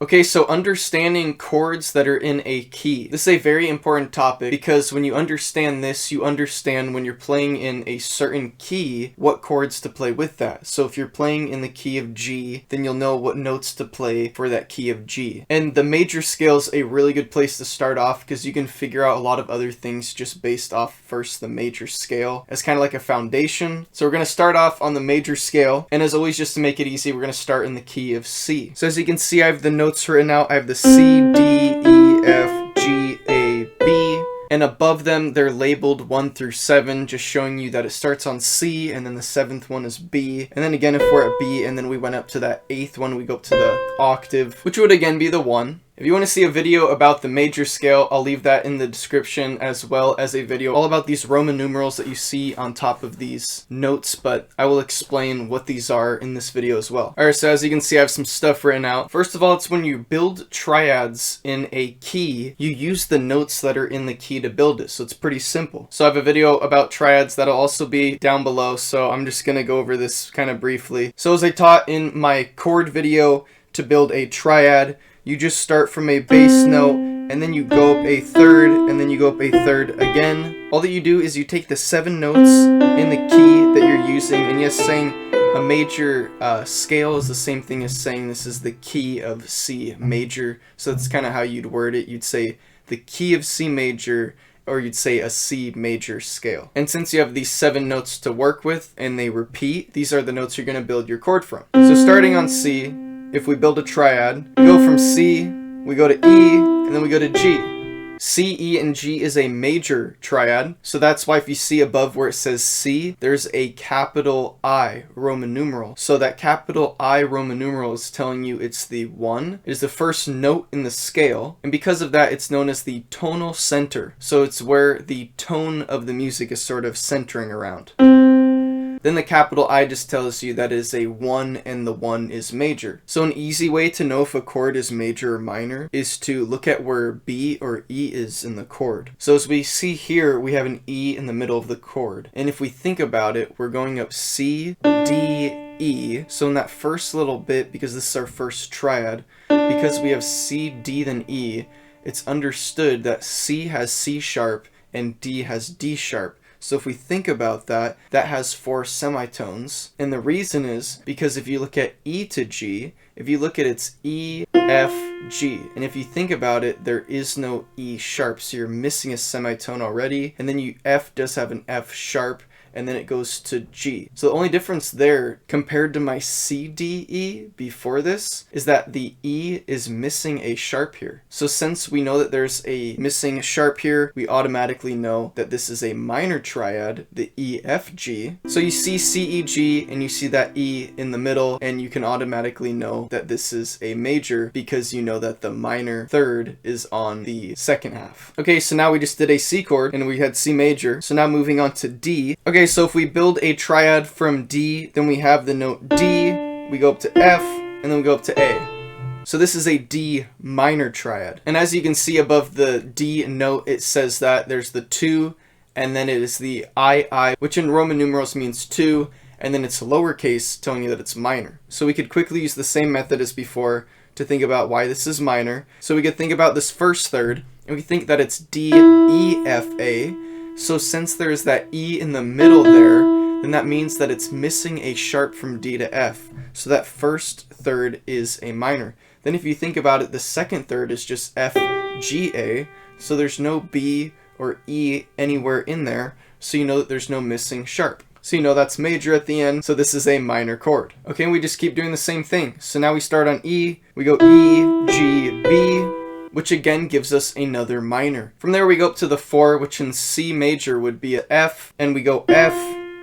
Okay, so understanding chords that are in a key. This is a very important topic because when you understand this, you understand when you're playing in a certain key, what chords to play with that. So if you're playing in the key of G, then you'll know what notes to play for that key of G. And the major scale is a really good place to start off because you can figure out a lot of other things just based off first the major scale as kind of like a foundation. So we're going to start off on the major scale. And as always, just to make it easy, we're going to start in the key of C. So as you can see, I have the notes written out. I have the C, D, E, F, G, A, B, and above them they're labeled 1 through 7, just showing you that it starts on C and then the 7th one is B, and then again if we're at B and then we went up to that 8th one, we go up to the octave, which would again be the 1. If you want to see a video about the major scale, I'll leave that in the description, as well as a video all about these Roman numerals that you see on top of these notes, but I will explain what these are in this video as well. Alright, so as you can see, I have some stuff written out. First of all, it's when you build triads in a key, you use the notes that are in the key to build it, so it's pretty simple. So I have a video about triads that'll also be down below, so I'm just gonna go over this kind of briefly. So as I taught in my chord video, to build a triad, you just start from a bass note, and then you go up a third, and then you go up a third again. All that you do is you take the 7 notes in the key that you're using, and yes, saying a major scale is the same thing as saying this is the key of C major. So that's kind of how you'd word it. You'd say the key of C major, or you'd say a C major scale. And since you have these 7 notes to work with, and they repeat, these are the notes you're going to build your chord from. So starting on C, if we build a triad, we go from C, we go to E, and then we go to G. C, E, and G is a major triad, so that's why if you see above where it says C, there's a capital I Roman numeral. So that capital I Roman numeral is telling you it's the 1. It is the first note in the scale, and because of that, it's known as the tonal center. So it's where the tone of the music is sort of centering around. Then the capital I just tells you that is a 1 and the 1 is major. So an easy way to know if a chord is major or minor is to look at where B or E is in the chord. So as we see here, we have an E in the middle of the chord. And if we think about it, we're going up C, D, E. So in that first little bit, because this is our first triad, because we have C, D, then E, it's understood that C has C sharp and D has D sharp. So if we think about that, that has 4 semitones. And the reason is because if you look at E to G, if you look at its E, F, G, and if you think about it, there is no E sharp, so you're missing a semitone already. And then F does have an F sharp, and then it goes to G. So the only difference there compared to my C, D, E before this is that the E is missing a sharp here. So since we know that there's a missing sharp here, we automatically know that this is a minor triad, the E, F, G. So you see C, E, G, and you see that E in the middle, and you can automatically know that this is a major because you know that the minor third is on the second half. Okay, so now we just did a C chord, and we had C major. So now moving on to D. Okay, so if we build a triad from D, then we have the note D, we go up to F, and then we go up to A. So this is a D minor triad. And as you can see above the D note, it says that there's the 2, and then it is the I, which in Roman numerals means 2, and then it's lowercase, telling you that it's minor. So we could quickly use the same method as before to think about why this is minor. So we could think about this first third, and we think that it's D, E, F, A. So since there's that E in the middle there, then that means that it's missing a sharp from D to F. So that first third is a minor. Then if you think about it, the second third is just F, G, A. So there's no B or E anywhere in there. So you know that there's no missing sharp. So you know that's major at the end. So this is a minor chord. Okay, and we just keep doing the same thing. So now we start on E, we go E, G, B, which again gives us another minor. From there we go up to the 4, which in C major would be a F, and we go F,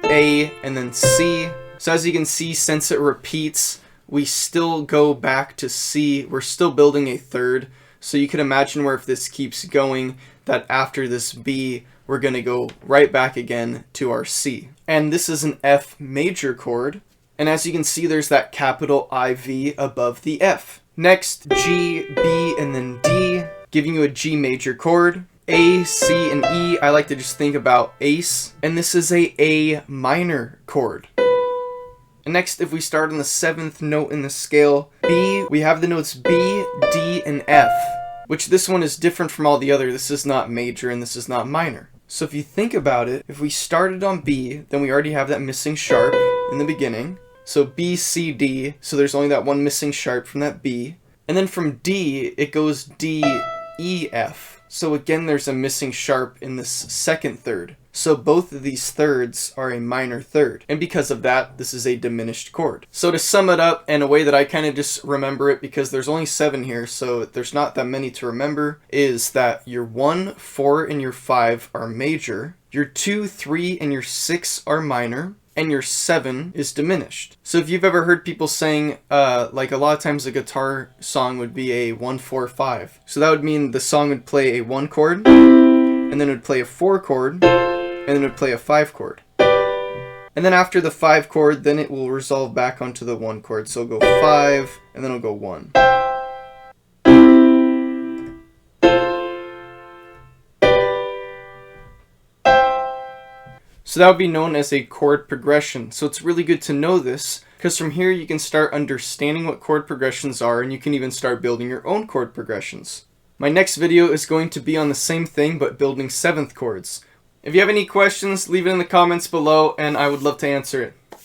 A, and then C. So as you can see, since it repeats, we still go back to C. We're still building a third. So you can imagine where if this keeps going, that after this B, we're going to go right back again to our C. And this is an F major chord. And as you can see, there's that capital IV above the F. Next, G, B, and then D, giving you a G major chord. A, C, and E, I like to just think about ace. And this is a minor chord. And next, if we start on the 7th note in the scale, B, we have the notes B, D, and F, which this one is different from all the other. This is not major and this is not minor. So if you think about it, if we started on B, then we already have that missing sharp in the beginning. So B, C, D, so there's only that one missing sharp from that B. And then from D, it goes D, E, F. So again, there's a missing sharp in this second third. So both of these thirds are a minor third. And because of that, this is a diminished chord. So to sum it up in a way that I kind of just remember it, because there's only 7 here, so there's not that many to remember, is that your 1, 4, and your 5 are major, your 2, 3, and your 6 are minor, and your 7 is diminished. So if you've ever heard people saying, like a lot of times a guitar song would be a 1, 4, 5. So that would mean the song would play a 1 chord, and then it would play a 4 chord, and then it would play a 5 chord. And then after the 5 chord, then it will resolve back onto the 1 chord. So it'll go 5, and then it'll go 1. So that would be known as a chord progression. So it's really good to know this, because from here you can start understanding what chord progressions are, and you can even start building your own chord progressions. My next video is going to be on the same thing, but building 7th chords. If you have any questions, leave it in the comments below, and I would love to answer it.